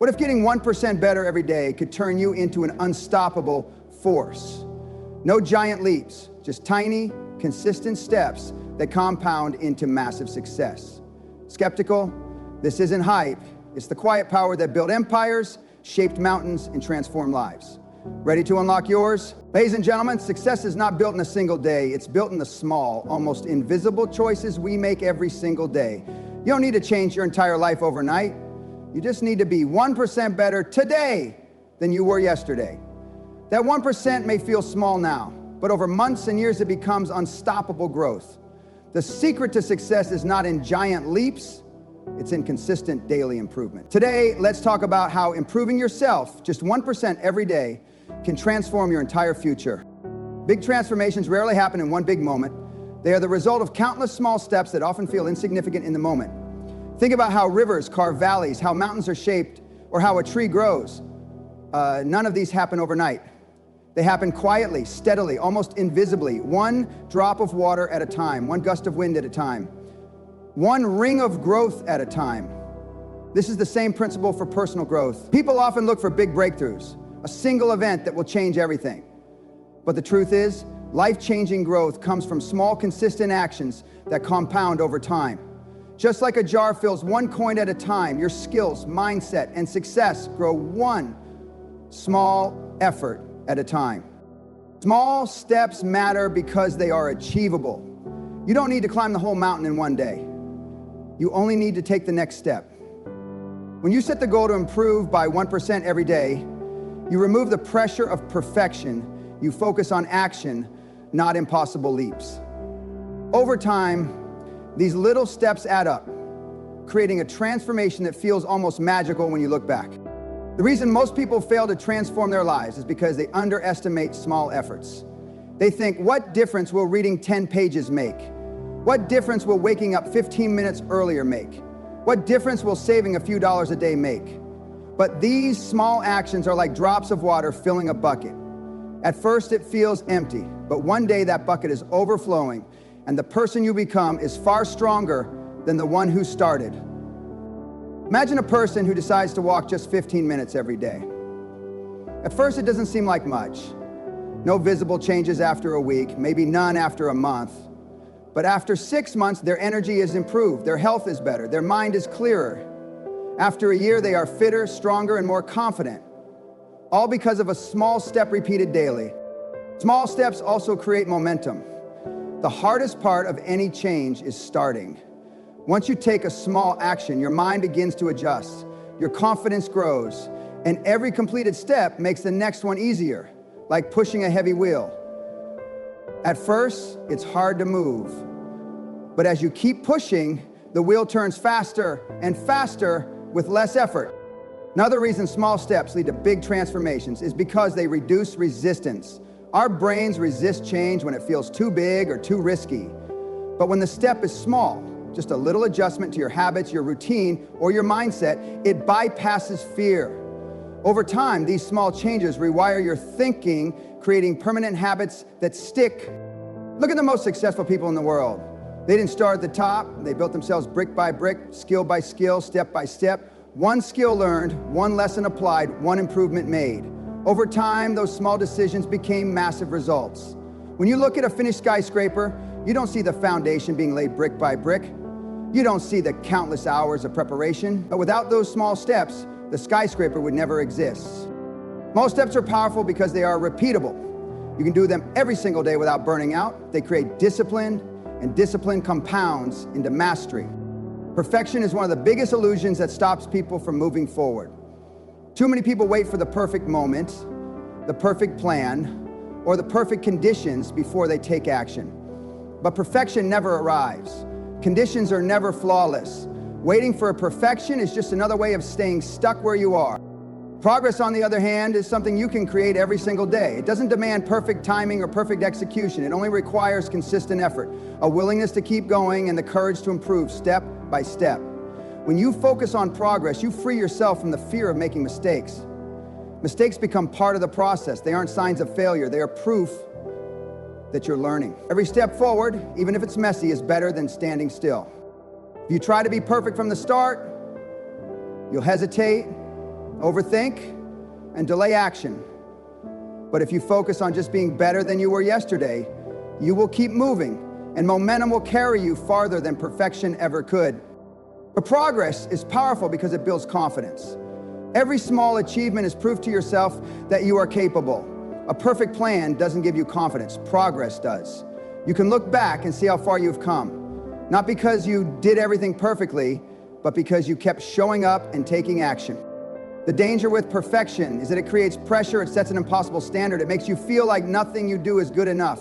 What if getting 1% better every day could turn you into an unstoppable force? No giant leaps, just tiny, consistent steps that compound into massive success. Skeptical? This isn't hype. It's the quiet power that built empires, shaped mountains, and transformed lives. Ready to unlock yours? Ladies and gentlemen, success is not built in a single day. It's built in the small, almost invisible choices we make every single day. You don't need to change your entire life overnight. You just need to be 1% better today than you were yesterday. That 1% may feel small now, but over months and years it becomes unstoppable growth. The secret to success is not in giant leaps, it's in consistent daily improvement. Today, let's talk about how improving yourself just 1% every day can transform your entire future. Big transformations rarely happen in one big moment. They are the result of countless small steps that often feel insignificant in the moment. Think about how rivers carve valleys, how mountains are shaped, or how a tree grows. None of these happen overnight. They happen quietly, steadily, almost invisibly, one drop of water at a time, one gust of wind at a time, one ring of growth at a time. This is the same principle for personal growth. People often look for big breakthroughs, a single event that will change everything. But the truth is, life-changing growth comes from small, consistent actions that compound over time. Just like a jar fills one coin at a time, your skills, mindset, and success grow one small effort at a time. Small steps matter because they are achievable. You don't need to climb the whole mountain in one day. You only need to take the next step. When you set the goal to improve by 1% every day, you remove the pressure of perfection. You focus on action, not impossible leaps. Over time, these little steps add up, creating a transformation that feels almost magical when you look back. The reason most people fail to transform their lives is because they underestimate small efforts. They think, what difference will reading 10 pages make? What difference will waking up 15 minutes earlier make? What difference will saving a few dollars a day make? But these small actions are like drops of water filling a bucket. At first it feels empty, but one day that bucket is overflowing, and the person you become is far stronger than the one who started. Imagine a person who decides to walk just 15 minutes every day. At first, it doesn't seem like much. No visible changes after a week, maybe none after a month. But after 6 months, their energy is improved, their health is better, their mind is clearer. After a year, they are fitter, stronger, and more confident. All because of a small step repeated daily. Small steps also create momentum. The hardest part of any change is starting. Once you take a small action, your mind begins to adjust, your confidence grows, and every completed step makes the next one easier, like pushing a heavy wheel. At first, it's hard to move, but as you keep pushing, the wheel turns faster and faster with less effort. Another reason small steps lead to big transformations is because they reduce resistance. Our brains resist change when it feels too big or too risky. But when the step is small, just a little adjustment to your habits, your routine, or your mindset, it bypasses fear. Over time, these small changes rewire your thinking, creating permanent habits that stick. Look at the most successful people in the world. They didn't start at the top. They built themselves brick by brick, skill by skill, step by step. One skill learned, one lesson applied, one improvement made. Over time, those small decisions became massive results. When you look at a finished skyscraper, you don't see the foundation being laid brick by brick. You don't see the countless hours of preparation. But without those small steps, the skyscraper would never exist. Small steps are powerful because they are repeatable. You can do them every single day without burning out. They create discipline, and discipline compounds into mastery. Perfection is one of the biggest illusions that stops people from moving forward. Too many people wait for the perfect moment, the perfect plan, or the perfect conditions before they take action. But perfection never arrives. Conditions are never flawless. Waiting for a perfection is just another way of staying stuck where you are. Progress, on the other hand, is something you can create every single day. It doesn't demand perfect timing or perfect execution. It only requires consistent effort, a willingness to keep going, and the courage to improve step by step. When you focus on progress, you free yourself from the fear of making mistakes. Mistakes become part of the process. They aren't signs of failure. They are proof that you're learning. Every step forward, even if it's messy, is better than standing still. If you try to be perfect from the start, you'll hesitate, overthink, and delay action. But if you focus on just being better than you were yesterday, you will keep moving, and momentum will carry you farther than perfection ever could. But progress is powerful because it builds confidence. Every small achievement is proof to yourself that you are capable. A perfect plan doesn't give you confidence. Progress does. You can look back and see how far you've come. Not because you did everything perfectly, but because you kept showing up and taking action. The danger with perfection is that it creates pressure, it sets an impossible standard, it makes you feel like nothing you do is good enough.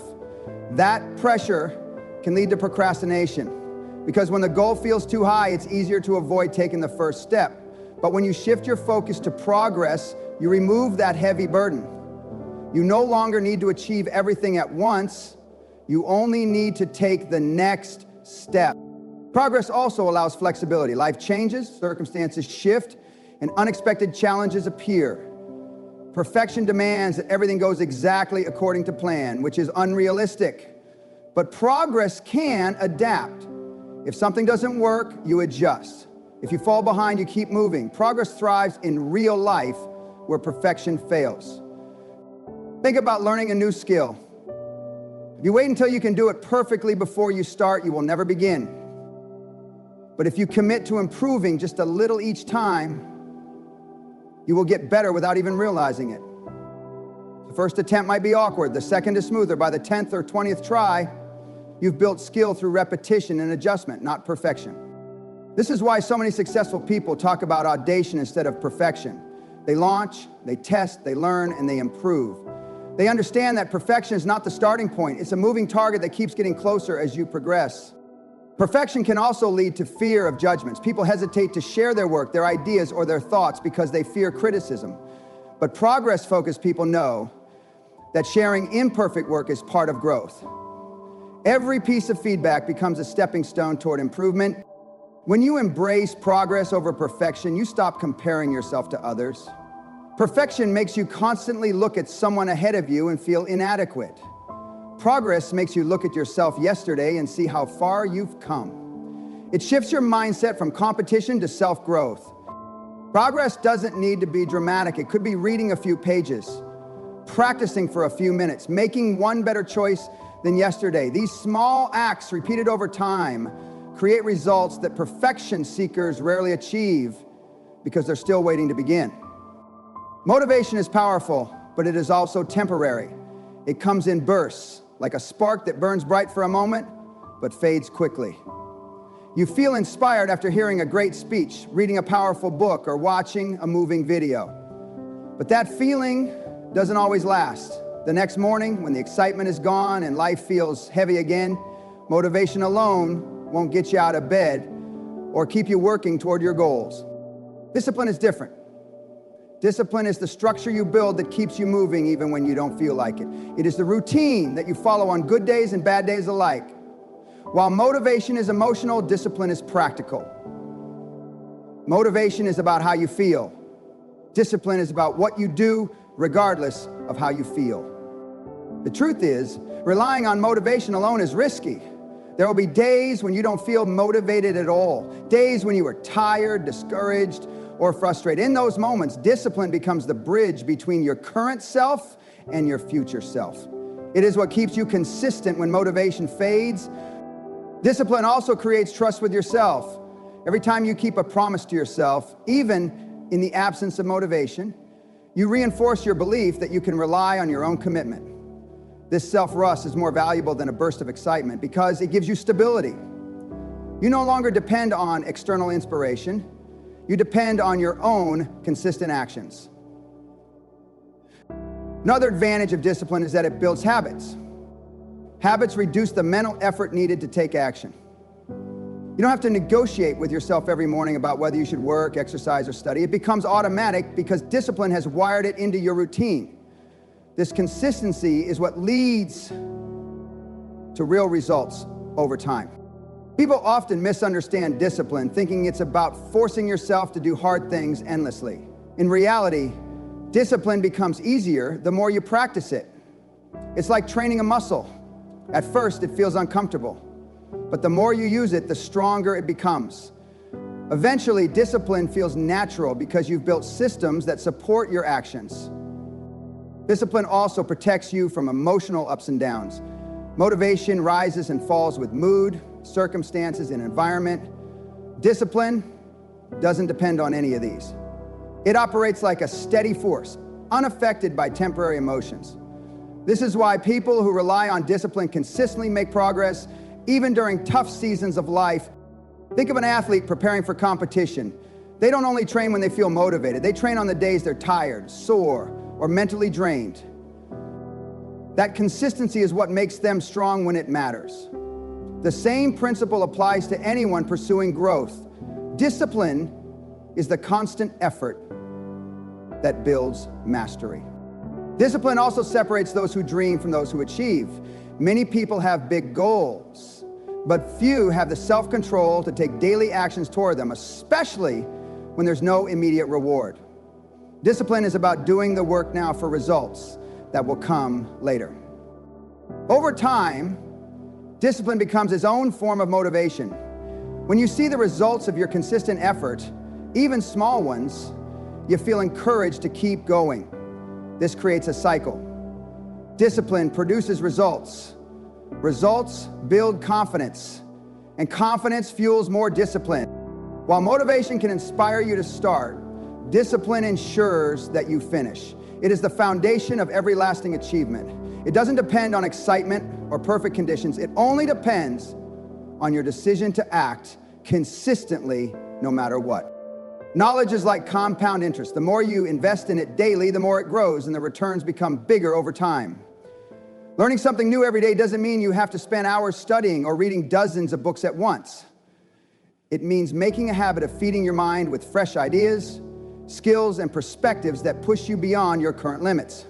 That pressure can lead to procrastination, because when the goal feels too high, it's easier to avoid taking the first step. But when you shift your focus to progress, you remove that heavy burden. You no longer need to achieve everything at once, you only need to take the next step. Progress also allows flexibility. Life changes, circumstances shift, and unexpected challenges appear. Perfection demands that everything goes exactly according to plan, which is unrealistic. But progress can adapt. If something doesn't work, you adjust. If you fall behind, you keep moving. Progress thrives in real life where perfection fails. Think about learning a new skill. If you wait until you can do it perfectly before you start, you will never begin. But if you commit to improving just a little each time, you will get better without even realizing it. The first attempt might be awkward, the second is smoother. By the 10th or 20th try, you've built skill through repetition and adjustment, not perfection. This is why so many successful people talk about audacious instead of perfection. They launch, they test, they learn, and they improve. They understand that perfection is not the starting point. It's a moving target that keeps getting closer as you progress. Perfection can also lead to fear of judgments. People hesitate to share their work, their ideas, or their thoughts because they fear criticism. But progress-focused people know that sharing imperfect work is part of growth. Every piece of feedback becomes a stepping stone toward improvement. When you embrace progress over perfection, you stop comparing yourself to others. Perfection makes you constantly look at someone ahead of you and feel inadequate. Progress makes you look at yourself yesterday and see how far you've come. It shifts your mindset from competition to self-growth. Progress doesn't need to be dramatic. It could be reading a few pages, practicing for a few minutes, making one better choice than yesterday. These small acts repeated over time create results that perfection seekers rarely achieve because they're still waiting to begin. Motivation is powerful, but it is also temporary. It comes in bursts, like a spark that burns bright for a moment, but fades quickly. You feel inspired after hearing a great speech, reading a powerful book, or watching a moving video. But that feeling doesn't always last. The next morning, when the excitement is gone and life feels heavy again, motivation alone won't get you out of bed or keep you working toward your goals. Discipline is different. Discipline is the structure you build that keeps you moving even when you don't feel like it. It is the routine that you follow on good days and bad days alike. While motivation is emotional, discipline is practical. Motivation is about how you feel. Discipline is about what you do regardless of how you feel. The truth is, relying on motivation alone is risky. There will be days when you don't feel motivated at all, days when you are tired, discouraged, or frustrated. In those moments, discipline becomes the bridge between your current self and your future self. It is what keeps you consistent when motivation fades. Discipline also creates trust with yourself. Every time you keep a promise to yourself, even in the absence of motivation, you reinforce your belief that you can rely on your own commitment. This self-trust is more valuable than a burst of excitement because it gives you stability. You no longer depend on external inspiration. You depend on your own consistent actions. Another advantage of discipline is that it builds habits. Habits reduce the mental effort needed to take action. You don't have to negotiate with yourself every morning about whether you should work, exercise, or study. It becomes automatic because discipline has wired it into your routine. This consistency is what leads to real results over time. People often misunderstand discipline, thinking it's about forcing yourself to do hard things endlessly. In reality, discipline becomes easier the more you practice it. It's like training a muscle. At first, it feels uncomfortable, but the more you use it, the stronger it becomes. Eventually, discipline feels natural because you've built systems that support your actions. Discipline also protects you from emotional ups and downs. Motivation rises and falls with mood, circumstances, and environment. Discipline doesn't depend on any of these. It operates like a steady force, unaffected by temporary emotions. This is why people who rely on discipline consistently make progress, even during tough seasons of life. Think of an athlete preparing for competition. They don't only train when they feel motivated, they train on the days they're tired, sore, or mentally drained. That consistency is what makes them strong when it matters. The same principle applies to anyone pursuing growth. Discipline is the constant effort that builds mastery. Discipline also separates those who dream from those who achieve. Many people have big goals, but few have the self-control to take daily actions toward them, especially when there's no immediate reward. Discipline is about doing the work now for results that will come later. Over time, discipline becomes its own form of motivation. When you see the results of your consistent effort, even small ones, you feel encouraged to keep going. This creates a cycle. Discipline produces results. Results build confidence, and confidence fuels more discipline. While motivation can inspire you to start, discipline ensures that you finish. It is the foundation of every lasting achievement. It doesn't depend on excitement or perfect conditions. It only depends on your decision to act consistently, no matter what. Knowledge is like compound interest. The more you invest in it daily, the more it grows, and the returns become bigger over time. Learning something new every day doesn't mean you have to spend hours studying or reading dozens of books at once. It means making a habit of feeding your mind with fresh ideas, skills, and perspectives that push you beyond your current limits.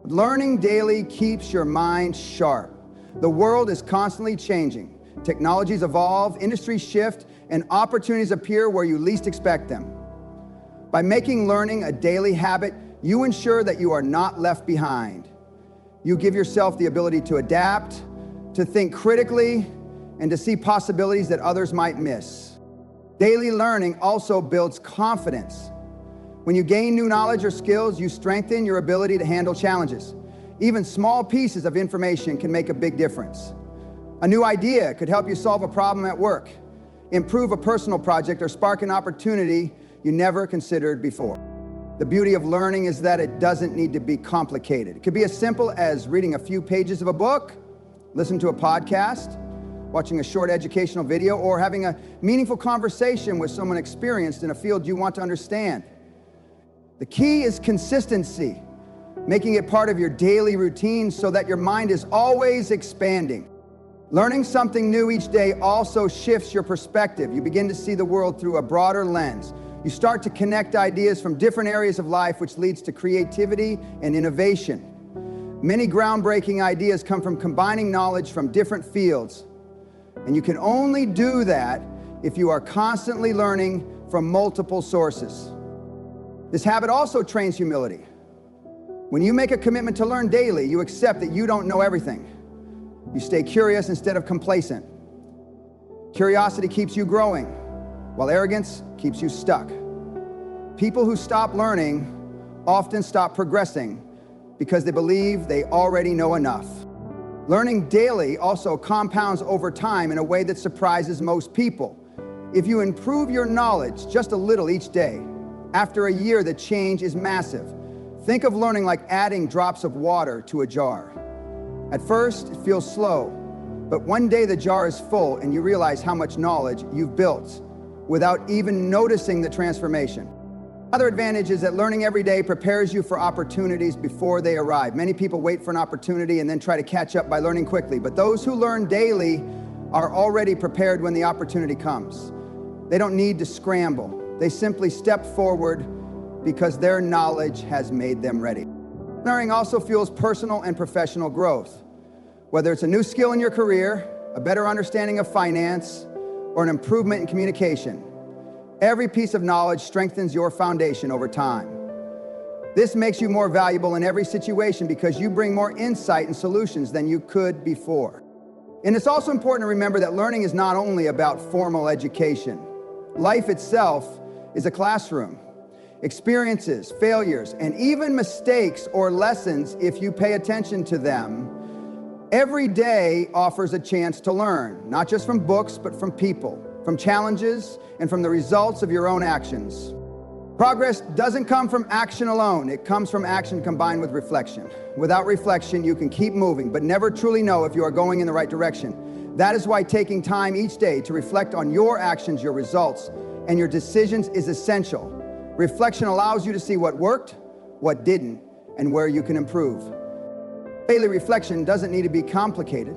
Learning daily keeps your mind sharp. The world is constantly changing. Technologies evolve, industries shift, and opportunities appear where you least expect them. By making learning a daily habit, you ensure that you are not left behind. You give yourself the ability to adapt, to think critically, and to see possibilities that others might miss. Daily learning also builds confidence. When you gain new knowledge or skills, you strengthen your ability to handle challenges. Even small pieces of information can make a big difference. A new idea could help you solve a problem at work, improve a personal project, or spark an opportunity you never considered before. The beauty of learning is that it doesn't need to be complicated. It could be as simple as reading a few pages of a book, listening to a podcast, watching a short educational video, or having a meaningful conversation with someone experienced in a field you want to understand. The key is consistency, making it part of your daily routine so that your mind is always expanding. Learning something new each day also shifts your perspective. You begin to see the world through a broader lens. You start to connect ideas from different areas of life, which leads to creativity and innovation. Many groundbreaking ideas come from combining knowledge from different fields. And you can only do that if you are constantly learning from multiple sources. This habit also trains humility. When you make a commitment to learn daily, you accept that you don't know everything. You stay curious instead of complacent. Curiosity keeps you growing, while arrogance keeps you stuck. People who stop learning often stop progressing because they believe they already know enough. Learning daily also compounds over time in a way that surprises most people. If you improve your knowledge just a little each day, after a year the change is massive. Think of learning like adding drops of water to a jar. At first, it feels slow, but one day the jar is full and you realize how much knowledge you've built without even noticing the transformation. Another advantage is that learning every day prepares you for opportunities before they arrive. Many people wait for an opportunity and then try to catch up by learning quickly, but those who learn daily are already prepared when the opportunity comes. They don't need to scramble. They simply step forward because their knowledge has made them ready. Learning also fuels personal and professional growth. Whether it's a new skill in your career, a better understanding of finance, or an improvement in communication, every piece of knowledge strengthens your foundation over time. This makes you more valuable in every situation because you bring more insight and solutions than you could before. And it's also important to remember that learning is not only about formal education. Life itself is a classroom. Experiences, failures, and even mistakes or lessons, if you pay attention to them, every day offers a chance to learn, not just from books, but from people, from challenges, and from the results of your own actions. Progress doesn't come from action alone. It comes from action combined with reflection. Without reflection, you can keep moving, but never truly know if you are going in the right direction. That is why taking time each day to reflect on your actions, your results, and your decisions is essential. Reflection allows you to see what worked, what didn't, and where you can improve. Daily reflection doesn't need to be complicated.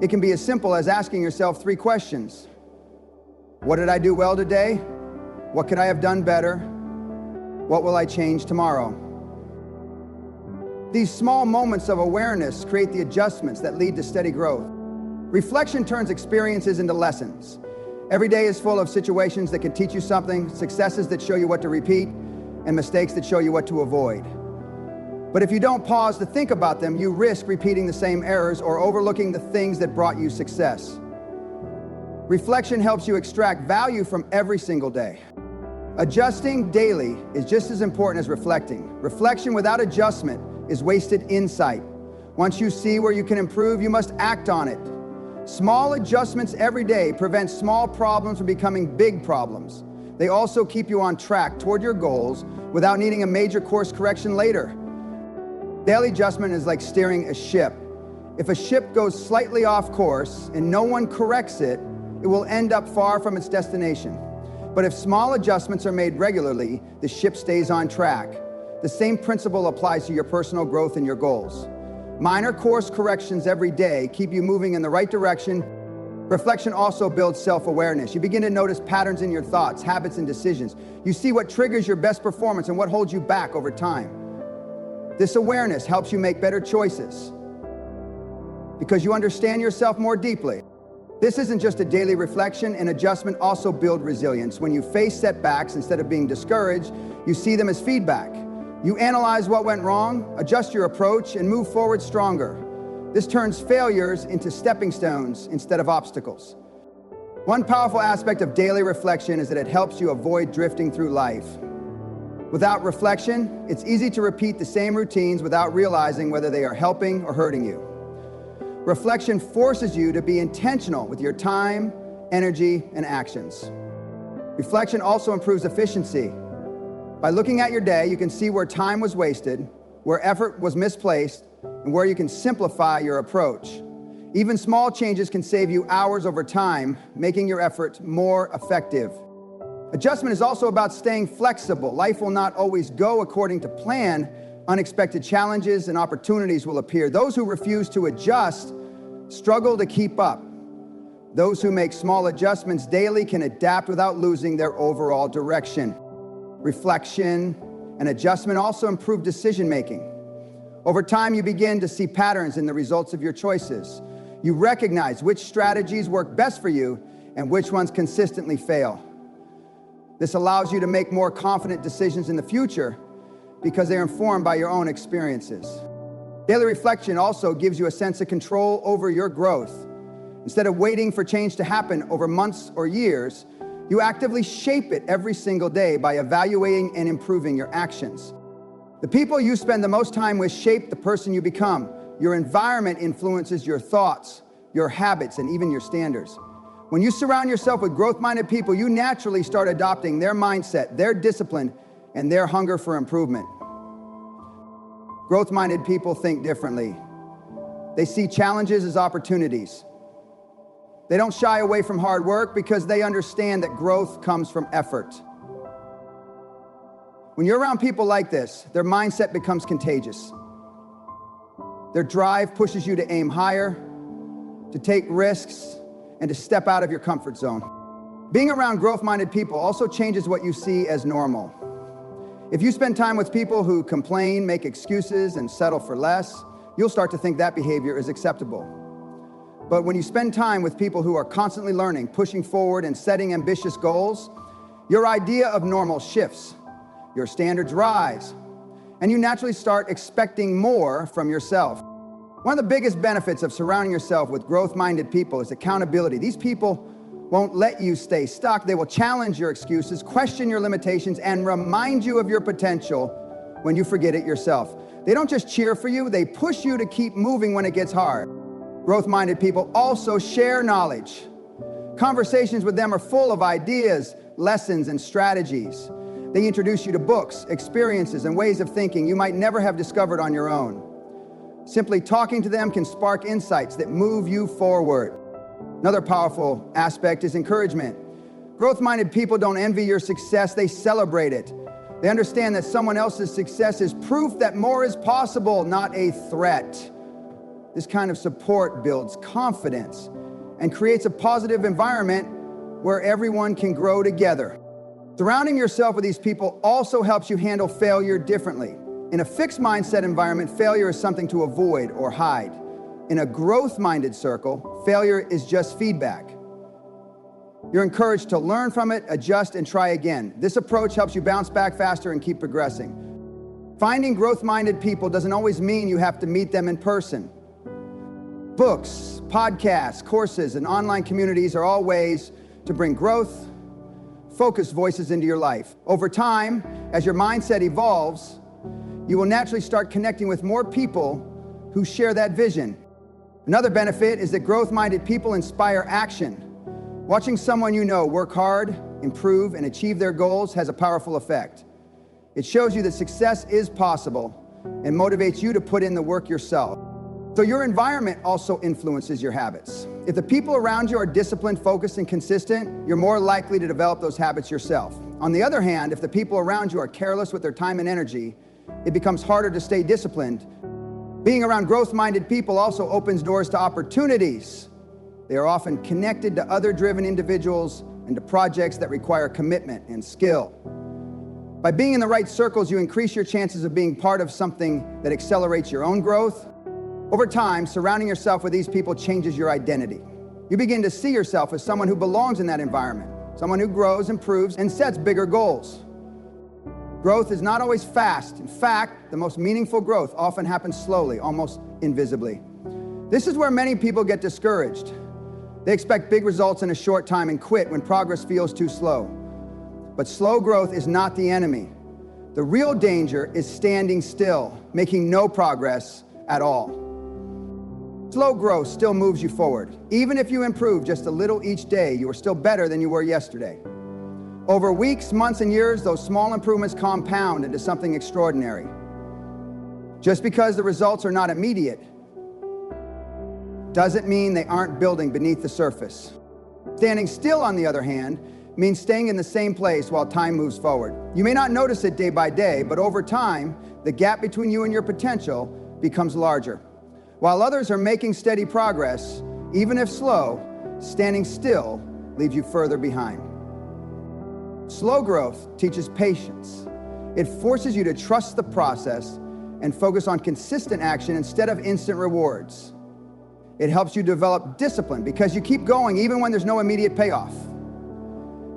It can be as simple as asking yourself 3 questions. What did I do well today? What could I have done better? What will I change tomorrow? These small moments of awareness create the adjustments that lead to steady growth. Reflection turns experiences into lessons. Every day is full of situations that can teach you something, successes that show you what to repeat, and mistakes that show you what to avoid. But if you don't pause to think about them, you risk repeating the same errors or overlooking the things that brought you success. Reflection helps you extract value from every single day. Adjusting daily is just as important as reflecting. Reflection without adjustment is wasted insight. Once you see where you can improve, you must act on it. Small adjustments every day prevent small problems from becoming big problems. They also keep you on track toward your goals without needing a major course correction later. Daily adjustment is like steering a ship. If a ship goes slightly off course and no one corrects it, it will end up far from its destination. But if small adjustments are made regularly, the ship stays on track. The same principle applies to your personal growth and your goals. Minor course corrections every day keep you moving in the right direction. Reflection also builds self-awareness. You begin to notice patterns in your thoughts, habits, and decisions. You see what triggers your best performance and what holds you back over time. This awareness helps you make better choices because you understand yourself more deeply. This isn't just a daily reflection, and adjustment also builds resilience. When you face setbacks, instead of being discouraged, you see them as feedback. You analyze what went wrong, adjust your approach, and move forward stronger. This turns failures into stepping stones instead of obstacles. One powerful aspect of daily reflection is that it helps you avoid drifting through life. Without reflection, it's easy to repeat the same routines without realizing whether they are helping or hurting you. Reflection forces you to be intentional with your time, energy, and actions. Reflection also improves efficiency. By looking at your day, you can see where time was wasted, where effort was misplaced, and where you can simplify your approach. Even small changes can save you hours over time, making your effort more effective. Adjustment is also about staying flexible. Life will not always go according to plan. Unexpected challenges and opportunities will appear. Those who refuse to adjust struggle to keep up. Those who make small adjustments daily can adapt without losing their overall direction. Reflection and adjustment also improve decision-making. Over time, you begin to see patterns in the results of your choices. You recognize which strategies work best for you and which ones consistently fail. This allows you to make more confident decisions in the future because they're informed by your own experiences. Daily reflection also gives you a sense of control over your growth. Instead of waiting for change to happen over months or years, you actively shape it every single day by evaluating and improving your actions. The people you spend the most time with shape the person you become. Your environment influences your thoughts, your habits, and even your standards. When you surround yourself with growth-minded people, you naturally start adopting their mindset, their discipline, and their hunger for improvement. Growth-minded people think differently. They see challenges as opportunities. They don't shy away from hard work because they understand that growth comes from effort. When you're around people like this, their mindset becomes contagious. Their drive pushes you to aim higher, to take risks, and to step out of your comfort zone. Being around growth-minded people also changes what you see as normal. If you spend time with people who complain, make excuses, and settle for less, you'll start to think that behavior is acceptable. But when you spend time with people who are constantly learning, pushing forward, and setting ambitious goals, your idea of normal shifts. Your standards rise, and you naturally start expecting more from yourself. One of the biggest benefits of surrounding yourself with growth-minded people is accountability. These people won't let you stay stuck. They will challenge your excuses, question your limitations, and remind you of your potential when you forget it yourself. They don't just cheer for you, they push you to keep moving when it gets hard. Growth-minded people also share knowledge. Conversations with them are full of ideas, lessons, and strategies. They introduce you to books, experiences, and ways of thinking you might never have discovered on your own. Simply talking to them can spark insights that move you forward. Another powerful aspect is encouragement. Growth-minded people don't envy your success, they celebrate it. They understand that someone else's success is proof that more is possible, not a threat. This kind of support builds confidence and creates a positive environment where everyone can grow together. Surrounding yourself with these people also helps you handle failure differently. In a fixed mindset environment, failure is something to avoid or hide. In a growth-minded circle, failure is just feedback. You're encouraged to learn from it, adjust, and try again. This approach helps you bounce back faster and keep progressing. Finding growth-minded people doesn't always mean you have to meet them in person. Books, podcasts, courses, and online communities are all ways to bring growth, focused voices into your life. Over time, as your mindset evolves, you will naturally start connecting with more people who share that vision. Another benefit is that growth-minded people inspire action. Watching someone you know work hard, improve, and achieve their goals has a powerful effect. It shows you that success is possible and motivates you to put in the work yourself. So your environment also influences your habits. If the people around you are disciplined, focused, and consistent, you're more likely to develop those habits yourself. On the other hand, if the people around you are careless with their time and energy, it becomes harder to stay disciplined. Being around growth-minded people also opens doors to opportunities. They are often connected to other driven individuals and to projects that require commitment and skill. By being in the right circles, you increase your chances of being part of something that accelerates your own growth. Over time, surrounding yourself with these people changes your identity. You begin to see yourself as someone who belongs in that environment, someone who grows, improves, and sets bigger goals. Growth is not always fast. In fact, the most meaningful growth often happens slowly, almost invisibly. This is where many people get discouraged. They expect big results in a short time and quit when progress feels too slow. But slow growth is not the enemy. The real danger is standing still, making no progress at all. Slow growth still moves you forward. Even if you improve just a little each day, you are still better than you were yesterday. Over weeks, months, and years, those small improvements compound into something extraordinary. Just because the results are not immediate doesn't mean they aren't building beneath the surface. Standing still, on the other hand, means staying in the same place while time moves forward. You may not notice it day by day, but over time, the gap between you and your potential becomes larger. While others are making steady progress, even if slow, standing still leaves you further behind. Slow growth teaches patience. It forces you to trust the process and focus on consistent action instead of instant rewards. It helps you develop discipline because you keep going even when there's no immediate payoff.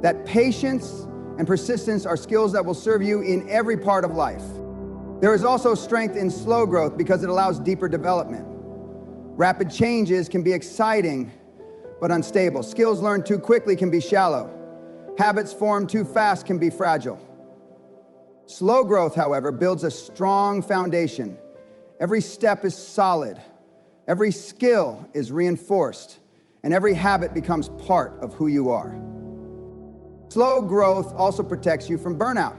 That patience and persistence are skills that will serve you in every part of life. There is also strength in slow growth because it allows deeper development. Rapid changes can be exciting but unstable. Skills learned too quickly can be shallow. Habits formed too fast can be fragile. Slow growth, however, builds a strong foundation. Every step is solid. Every skill is reinforced. And every habit becomes part of who you are. Slow growth also protects you from burnout.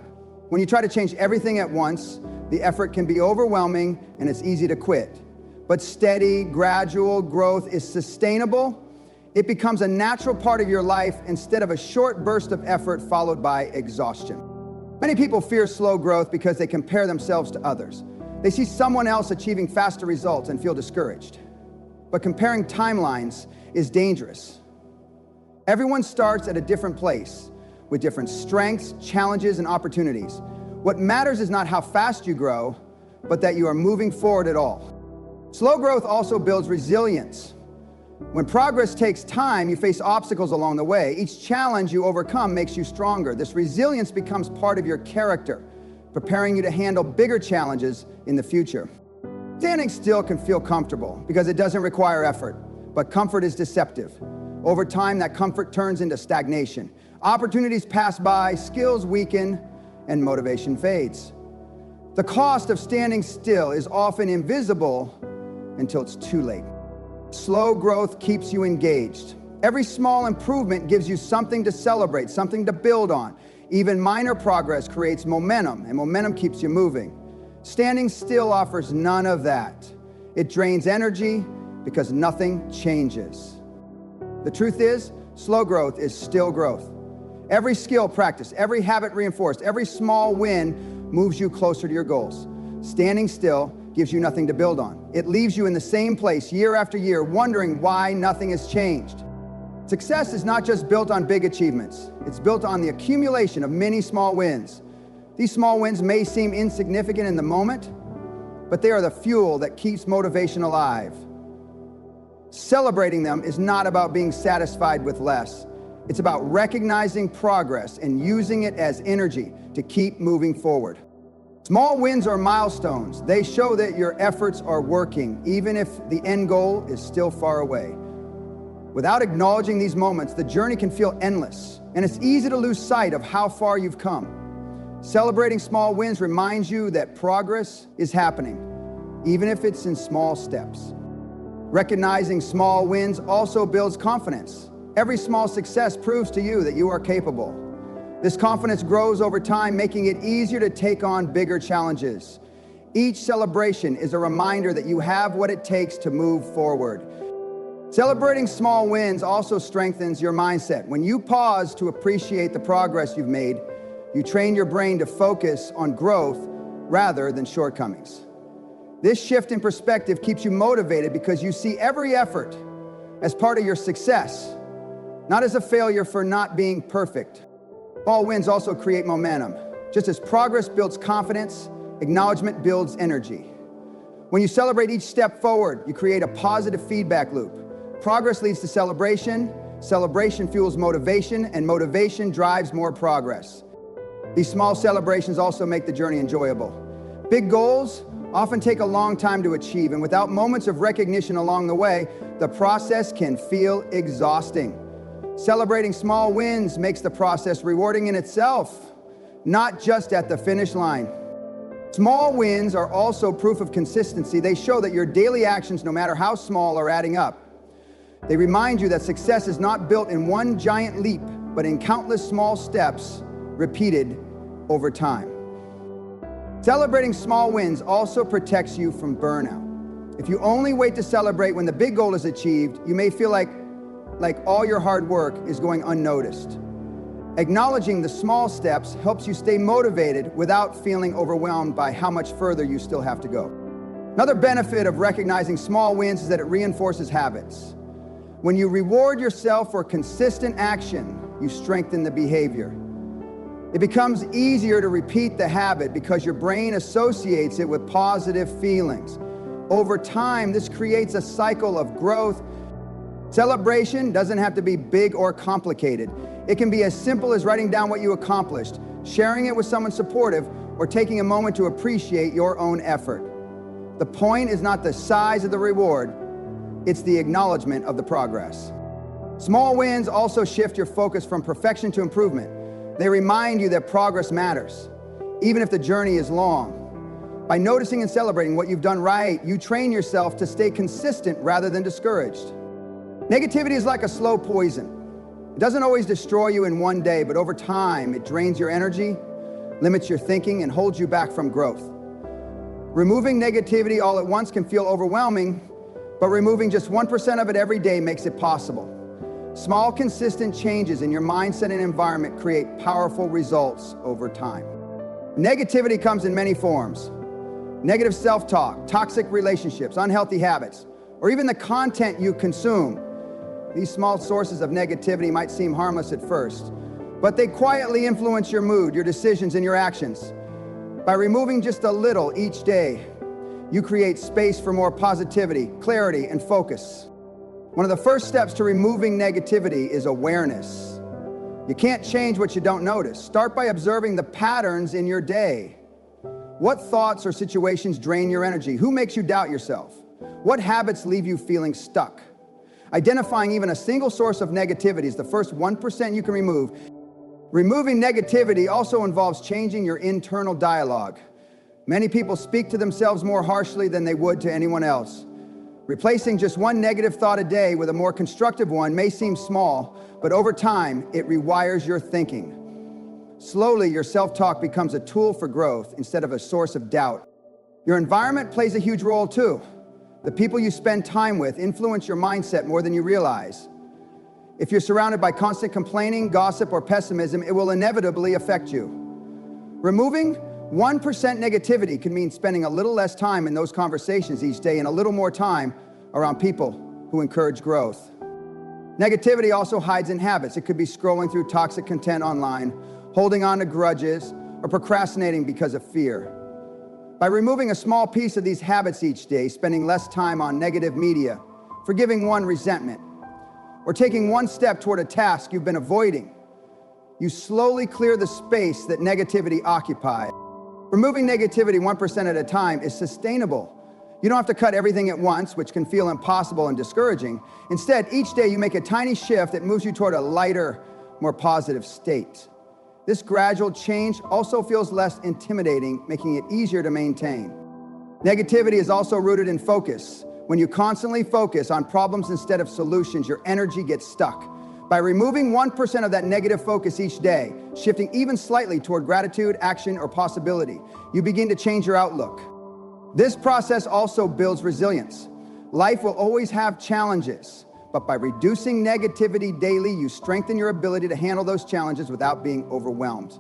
When you try to change everything at once, the effort can be overwhelming and it's easy to quit. But steady, gradual growth is sustainable. It becomes a natural part of your life instead of a short burst of effort followed by exhaustion. Many people fear slow growth because they compare themselves to others. They see someone else achieving faster results and feel discouraged. But comparing timelines is dangerous. Everyone starts at a different place with different strengths, challenges, and opportunities. What matters is not how fast you grow, but that you are moving forward at all. Slow growth also builds resilience. When progress takes time, you face obstacles along the way. Each challenge you overcome makes you stronger. This resilience becomes part of your character, preparing you to handle bigger challenges in the future. Standing still can feel comfortable because it doesn't require effort, but comfort is deceptive. Over time, that comfort turns into stagnation. Opportunities pass by, skills weaken, and motivation fades. The cost of standing still is often invisible until it's too late. Slow growth keeps you engaged. Every small improvement gives you something to celebrate, something to build on. Even minor progress creates momentum, and momentum keeps you moving. Standing still offers none of that. It drains energy because nothing changes. The truth is, slow growth is still growth. Every skill practiced, every habit reinforced, every small win moves you closer to your goals. Standing still gives you nothing to build on. It leaves you in the same place year after year, wondering why nothing has changed. Success is not just built on big achievements. It's built on the accumulation of many small wins. These small wins may seem insignificant in the moment, but they are the fuel that keeps motivation alive. Celebrating them is not about being satisfied with less. It's about recognizing progress and using it as energy to keep moving forward. Small wins are milestones. They show that your efforts are working, even if the end goal is still far away. Without acknowledging these moments, the journey can feel endless, and it's easy to lose sight of how far you've come. Celebrating small wins reminds you that progress is happening, even if it's in small steps. Recognizing small wins also builds confidence. Every small success proves to you that you are capable. This confidence grows over time, making it easier to take on bigger challenges. Each celebration is a reminder that you have what it takes to move forward. Celebrating small wins also strengthens your mindset. When you pause to appreciate the progress you've made, you train your brain to focus on growth rather than shortcomings. This shift in perspective keeps you motivated because you see every effort as part of your success, not as a failure for not being perfect. Small wins also create momentum. Just as progress builds confidence, acknowledgement builds energy. When you celebrate each step forward, you create a positive feedback loop. Progress leads to celebration, celebration fuels motivation, and motivation drives more progress. These small celebrations also make the journey enjoyable. Big goals often take a long time to achieve, and without moments of recognition along the way, the process can feel exhausting. Celebrating small wins makes the process rewarding in itself, not just at the finish line. Small wins are also proof of consistency. They show that your daily actions, no matter how small, are adding up. They remind you that success is not built in one giant leap, but in countless small steps repeated over time. Celebrating small wins also protects you from burnout. If you only wait to celebrate when the big goal is achieved, you may feel like all your hard work is going unnoticed. Acknowledging the small steps helps you stay motivated without feeling overwhelmed by how much further you still have to go. Another benefit of recognizing small wins is that it reinforces habits. When you reward yourself for consistent action, you strengthen the behavior. It becomes easier to repeat the habit because your brain associates it with positive feelings. Over time, this creates a cycle of growth. Celebration doesn't have to be big or complicated. It can be as simple as writing down what you accomplished, sharing it with someone supportive, or taking a moment to appreciate your own effort. The point is not the size of the reward, it's the acknowledgement of the progress. Small wins also shift your focus from perfection to improvement. They remind you that progress matters, even if the journey is long. By noticing and celebrating what you've done right, you train yourself to stay consistent rather than discouraged. Negativity is like a slow poison. It doesn't always destroy you in one day, but over time, it drains your energy, limits your thinking, and holds you back from growth. Removing negativity all at once can feel overwhelming, but removing just 1% of it every day makes it possible. Small, consistent changes in your mindset and environment create powerful results over time. Negativity comes in many forms. Negative self-talk, toxic relationships, unhealthy habits, or even the content you consume. These small sources of negativity might seem harmless at first, but they quietly influence your mood, your decisions, and your actions. By removing just a little each day, you create space for more positivity, clarity, and focus. One of the first steps to removing negativity is awareness. You can't change what you don't notice. Start by observing the patterns in your day. What thoughts or situations drain your energy? Who makes you doubt yourself? What habits leave you feeling stuck? Identifying even a single source of negativity is the first 1% you can remove. Removing negativity also involves changing your internal dialogue. Many people speak to themselves more harshly than they would to anyone else. Replacing just one negative thought a day with a more constructive one may seem small, but over time, it rewires your thinking. Slowly, your self-talk becomes a tool for growth instead of a source of doubt. Your environment plays a huge role too. The people you spend time with influence your mindset more than you realize. If you're surrounded by constant complaining, gossip, or pessimism, it will inevitably affect you. Removing 1% negativity can mean spending a little less time in those conversations each day and a little more time around people who encourage growth. Negativity also hides in habits. It could be scrolling through toxic content online, holding on to grudges, or procrastinating because of fear. By removing a small piece of these habits each day, spending less time on negative media, forgiving one resentment, or taking one step toward a task you've been avoiding, you slowly clear the space that negativity occupies. Removing negativity 1% at a time is sustainable. You don't have to cut everything at once, which can feel impossible and discouraging. Instead, each day you make a tiny shift that moves you toward a lighter, more positive state. This gradual change also feels less intimidating, making it easier to maintain. Negativity is also rooted in focus. When you constantly focus on problems instead of solutions, your energy gets stuck. By removing 1% of that negative focus each day, shifting even slightly toward gratitude, action, or possibility, you begin to change your outlook. This process also builds resilience. Life will always have challenges, but by reducing negativity daily, you strengthen your ability to handle those challenges without being overwhelmed.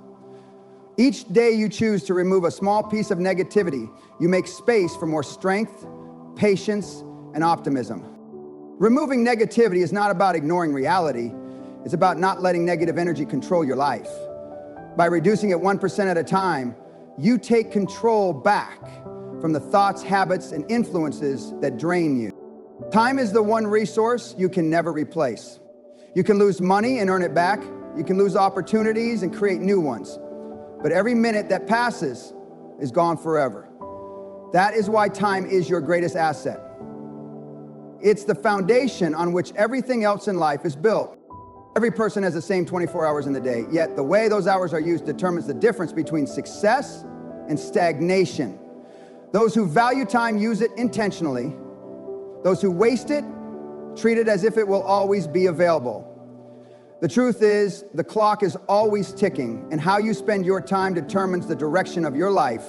Each day you choose to remove a small piece of negativity, you make space for more strength, patience, and optimism. Removing negativity is not about ignoring reality. It's about not letting negative energy control your life. By reducing it 1% at a time, you take control back from the thoughts, habits, and influences that drain you. Time is the one resource you can never replace. You can lose money and earn it back. You can lose opportunities and create new ones. But every minute that passes is gone forever. That is why time is your greatest asset. It's the foundation on which everything else in life is built. Every person has the same 24 hours in the day, yet the way those hours are used determines the difference between success and stagnation. Those who value time use it intentionally. Those who waste it, treat it as if it will always be available. The truth is, the clock is always ticking, and how you spend your time determines the direction of your life.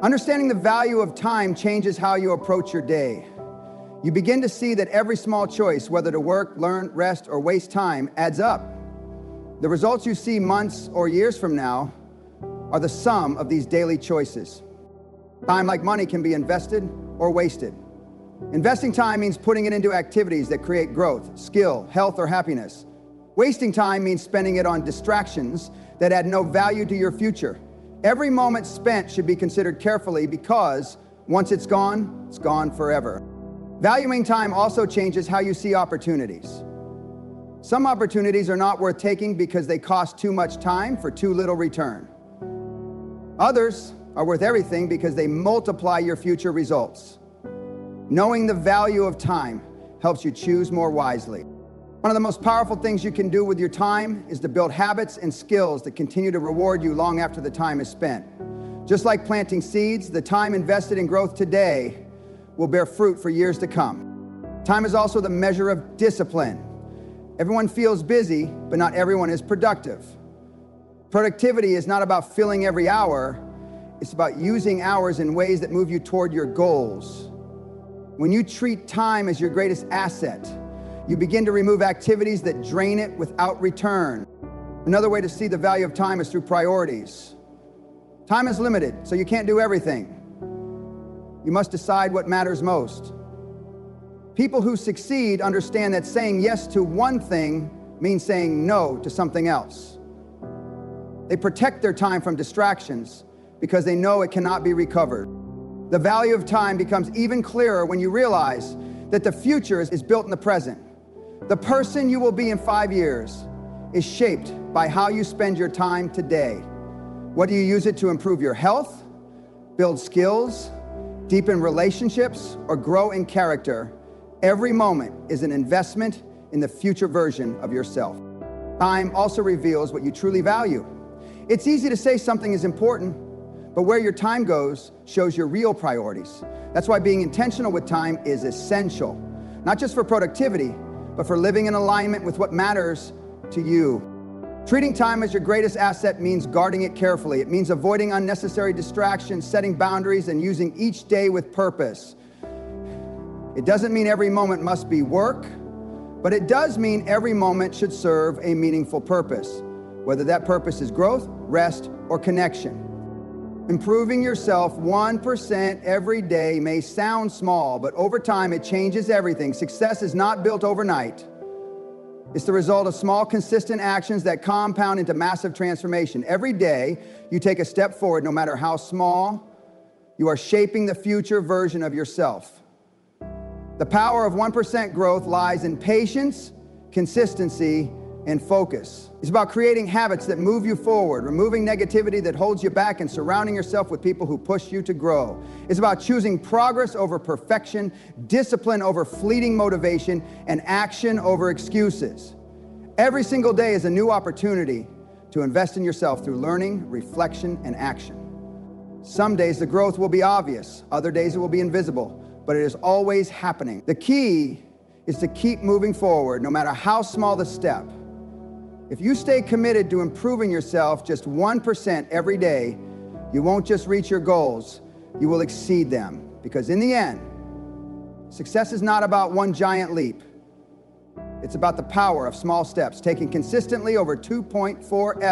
Understanding the value of time changes how you approach your day. You begin to see that every small choice, whether to work, learn, rest, or waste time, adds up. The results you see months or years from now are the sum of these daily choices. Time, like money, can be invested or wasted. Investing time means putting it into activities that create growth, skill, health, or happiness. Wasting time means spending it on distractions that add no value to your future. Every moment spent should be considered carefully because once it's gone forever. Valuing time also changes how you see opportunities. Some opportunities are not worth taking because they cost too much time for too little return. Others are worth everything because they multiply your future results. Knowing the value of time helps you choose more wisely. One of the most powerful things you can do with your time is to build habits and skills that continue to reward you long after the time is spent. Just like planting seeds, the time invested in growth today will bear fruit for years to come. Time is also the measure of discipline. Everyone feels busy, but not everyone is productive. Productivity is not about filling every hour, it's about using hours in ways that move you toward your goals. When you treat time as your greatest asset, you begin to remove activities that drain it without return. Another way to see the value of time is through priorities. Time is limited, so you can't do everything. You must decide what matters most. People who succeed understand that saying yes to one thing means saying no to something else. They protect their time from distractions because they know it cannot be recovered. The value of time becomes even clearer when you realize that the future is built in the present. The person you will be in 5 years is shaped by how you spend your time today. What do you use it to improve your health, build skills, deepen relationships, or grow in character? Every moment is an investment in the future version of yourself. Time also reveals what you truly value. It's easy to say something is important, but where your time goes shows your real priorities. That's why being intentional with time is essential, not just for productivity, but for living in alignment with what matters to you. Treating time as your greatest asset means guarding it carefully. It means avoiding unnecessary distractions, setting boundaries, and using each day with purpose. It doesn't mean every moment must be work, but it does mean every moment should serve a meaningful purpose, whether that purpose is growth, rest, or connection. Improving yourself 1% every day may sound small, but over time it changes everything. Success is not built overnight. It's the result of small, consistent actions that compound into massive transformation. Every day you take a step forward, no matter how small, you are shaping the future version of yourself. The power of 1% growth lies in patience, consistency, and focus. It's about creating habits that move you forward, removing negativity that holds you back, and surrounding yourself with people who push you to grow. It's about choosing progress over perfection, discipline over fleeting motivation, and action over excuses. Every single day is a new opportunity to invest in yourself through learning, reflection, and action. Some days the growth will be obvious, other days it will be invisible, but it is always happening. The key is to keep moving forward, no matter how small the step. If you stay committed to improving yourself just 1% every day, you won't just reach your goals, you will exceed them. Because in the end, success is not about one giant leap. It's about the power of small steps taken consistently over 2.4